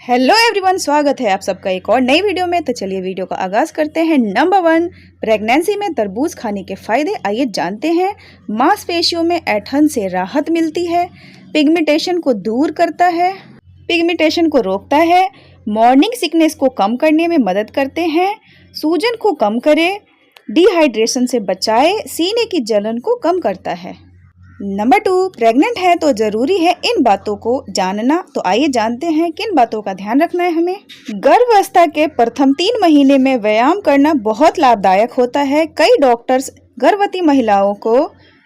Hello everyone, स्वागत है आप सबका एक और नई वीडियो में। तो चलिए वीडियो का आगाज करते हैं। नंबर 1, प्रेगनेंसी में तरबूज खाने के फायदे आइए जानते हैं। मांसपेशियों में ऐंठन से राहत मिलती है, पिगमेंटेशन को दूर करता है, पिगमेंटेशन को रोकता है, मॉर्निंग सिकनेस को कम करने में मदद करते हैं, सूजन को कम करे, डिहाइड्रेशन से बचाए, सीने की जलन को कम करता है। नंबर 2, प्रेग्नेंट है तो जरूरी है इन बातों को जानना। तो आइए जानते हैं किन बातों का ध्यान रखना है हमें। गर्भावस्था के प्रथम 3 महीने में व्यायाम करना बहुत लाभदायक होता है। कई डॉक्टर्स गर्भवती महिलाओं को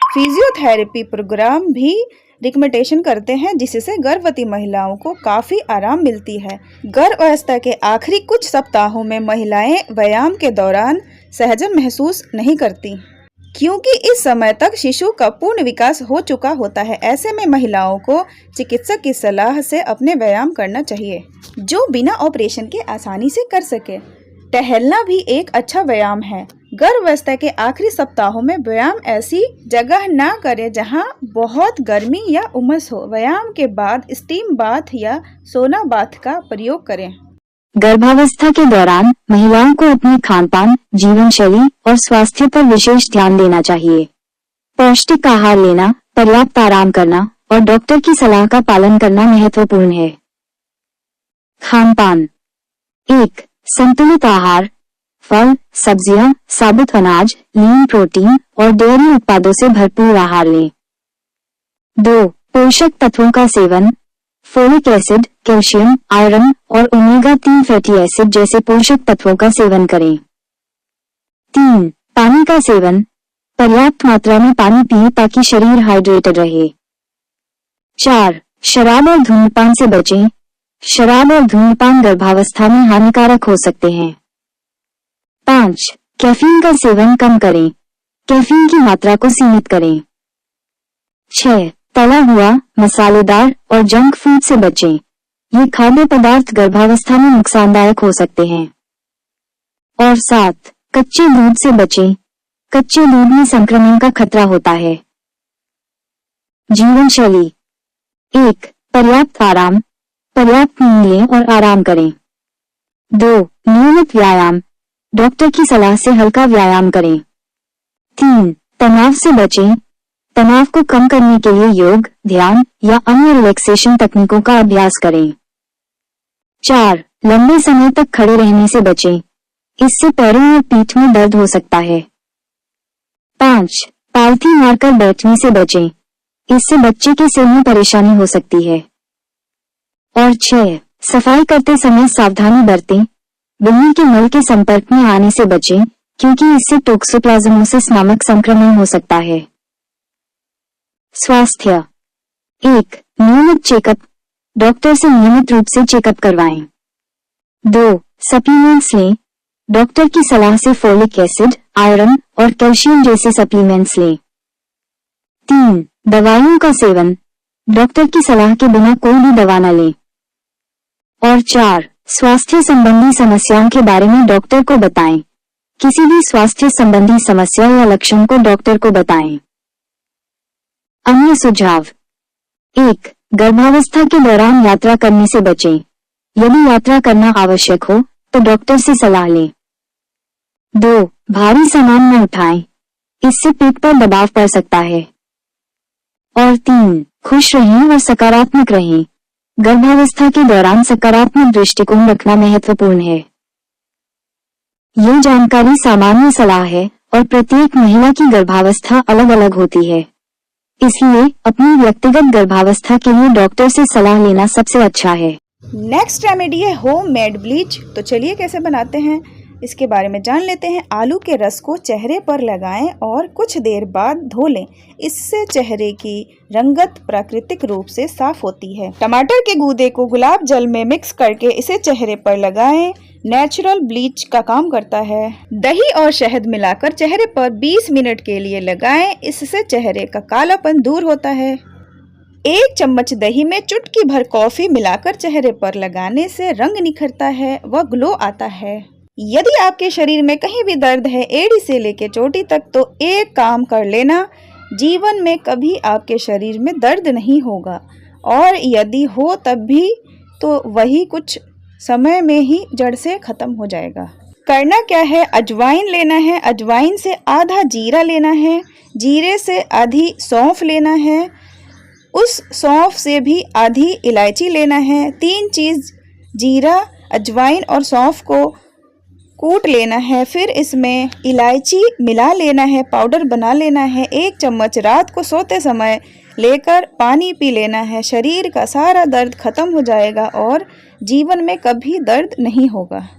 फिजियोथेरेपी प्रोग्राम भी रिकमेंडेशन करते हैं, जिससे गर्भवती महिलाओं को काफी आराम मिलती है। गर्भावस्था के आखिरी कुछ सप्ताहों में महिलाएं व्यायाम के दौरान सहजन महसूस नहीं करती, क्योंकि इस समय तक शिशु का पूर्ण विकास हो चुका होता है। ऐसे में महिलाओं को चिकित्सक की सलाह से अपने व्यायाम करना चाहिए, जो बिना ऑपरेशन के आसानी से कर सके। टहलना भी एक अच्छा व्यायाम है। गर्भावस्था के आखिरी सप्ताहों में व्यायाम ऐसी जगह ना करें जहां बहुत गर्मी या उमस हो। व्यायाम के बाद स्टीम बाथ या सोना बाथ का प्रयोग करें। गर्भावस्था के दौरान महिलाओं को अपने खानपान, जीवन शैली और स्वास्थ्य पर विशेष ध्यान देना चाहिए। पौष्टिक आहार लेना, पर्याप्त आराम करना और डॉक्टर की सलाह का पालन करना महत्वपूर्ण है। खानपान: 1. संतुलित आहार, फल, सब्जियां, साबुत अनाज, लीन प्रोटीन और डेयरी उत्पादों से भरपूर आहार लें। 2. पोषक तत्वों का seven, folic acid, calcium, iron और ओमेगा-3 फैटी एसिड जैसे पोषक तत्वों का सेवन करें। 3. पानी का सेवन, पर्याप्त मात्रा में पानी पिए ताकि शरीर हाइड्रेटेड रहे। 4. शराब और धूम्रपान से बचें। शराब और धूम्रपान गर्भावस्था में हानिकारक हो सकते हैं। 5. कैफीन का सेवन कम करें। कैफीन की मात्रा को सीमित करें। 6. तला हुआ, मसालेदार और जंक फूड से बचें। ये खाद्य पदार्थ गर्भावस्था में नुकसानदायक हो सकते हैं। और 7. कच्चे दूध से बचें। कच्चे दूध में संक्रमण का खतरा होता है। जीवन शैली: 1. पर्याप्त आराम, पर्याप्त नींद लें और आराम करें। 2. नियमित व्यायाम, डॉक्टर की सलाह से हल्का व्यायाम करें। 3. तनाव से बचें। तनाव को कम करने के लिए योग, ध्यान या अन्य रिलैक्सेशन तकनीकों का अभ्यास करें। 4. लंबे समय तक खड़े रहने से बचें। इससे पैरों और पीठ में दर्द हो सकता है। 5. पालथी मारकर बैठने से बचें। इससे बच्चे के सिर में परेशानी हो सकती है। और 6. सफाई करते समय सावधानी बरतें। बिल्ली के मल के संपर्क में आने से बचें, क्योंकि इससे टोक्सोप्लाज्मोसिस नामक संक्रमण हो सकता है। स्वास्थ्य: 1. नियमित चेकअप, डॉक्टर से नियमित रूप से चेकअप करवाएं। 2. सप्लीमेंट्स लें, डॉक्टर की सलाह से फोलिक एसिड, आयरन और कैल्शियम जैसे सप्लीमेंट्स लें। 3. दवाइयों का सेवन, डॉक्टर की सलाह के बिना कोई भी दवा न लें। और 4. स्वास्थ्य संबंधी समस्याओं के बारे में डॉक्टर को बताएं। किसी भी स्वास्थ्य संबंधी समस्या या लक्षण को डॉक्टर को बताएं। अन्य सुझाव: 1. गर्भावस्था के दौरान यात्रा करने से बचें। यदि यात्रा करना आवश्यक हो तो डॉक्टर से सलाह लें। 2. भारी सामान न उठाएं, इससे पेट पर दबाव पड़ सकता है। और 3. खुश रहें और सकारात्मक रहें। गर्भावस्था के दौरान सकारात्मक दृष्टिकोण रखना महत्वपूर्ण है। ये जानकारी सामान्य सलाह है और प्रत्येक महिला की गर्भावस्था अलग अलग होती है, इसलिए अपनी व्यक्तिगत गर्भावस्था के लिए डॉक्टर से सलाह लेना सबसे अच्छा है। नेक्स्ट रेमेडी है होम मेड ब्लीच। तो चलिए कैसे बनाते हैं इसके बारे में जान लेते हैं। आलू के रस को चेहरे पर लगाएं और कुछ देर बाद धो लें। इससे चेहरे की रंगत प्राकृतिक रूप से साफ होती है। टमाटर के गूदे को गुलाब जल में मिक्स करके इसे चेहरे पर लगाएं। नेचुरल ब्लीच का काम करता है। दही और शहद मिलाकर चेहरे पर 20 मिनट के लिए लगाएं। इससे चेहरे का कालापन दूर होता है। 1 चम्मच दही में चुटकी भर कॉफी मिलाकर चेहरे पर लगाने से रंग निखरता है व ग्लो आता है। यदि आपके शरीर में कहीं भी दर्द है, एड़ी से लेकर चोटी तक, तो एक काम कर लेना, जीवन में कभी आपके शरीर में दर्द नहीं होगा, और यदि हो तब भी तो वही कुछ समय में ही जड़ से खत्म हो जाएगा। करना क्या है, अजवाइन लेना है, अजवाइन से आधा जीरा लेना है, जीरे से आधी सौंफ लेना है, उस सौंफ से भी आधी इलायची लेना है। 3 चीज़ जीरा, अजवाइन और सौंफ को कूट लेना है। फिर इसमें इलायची मिला लेना है, पाउडर बना लेना है। 1 चम्मच रात को सोते समय लेकर पानी पी लेना है। शरीर का सारा दर्द खत्म हो जाएगा और जीवन में कभी दर्द नहीं होगा।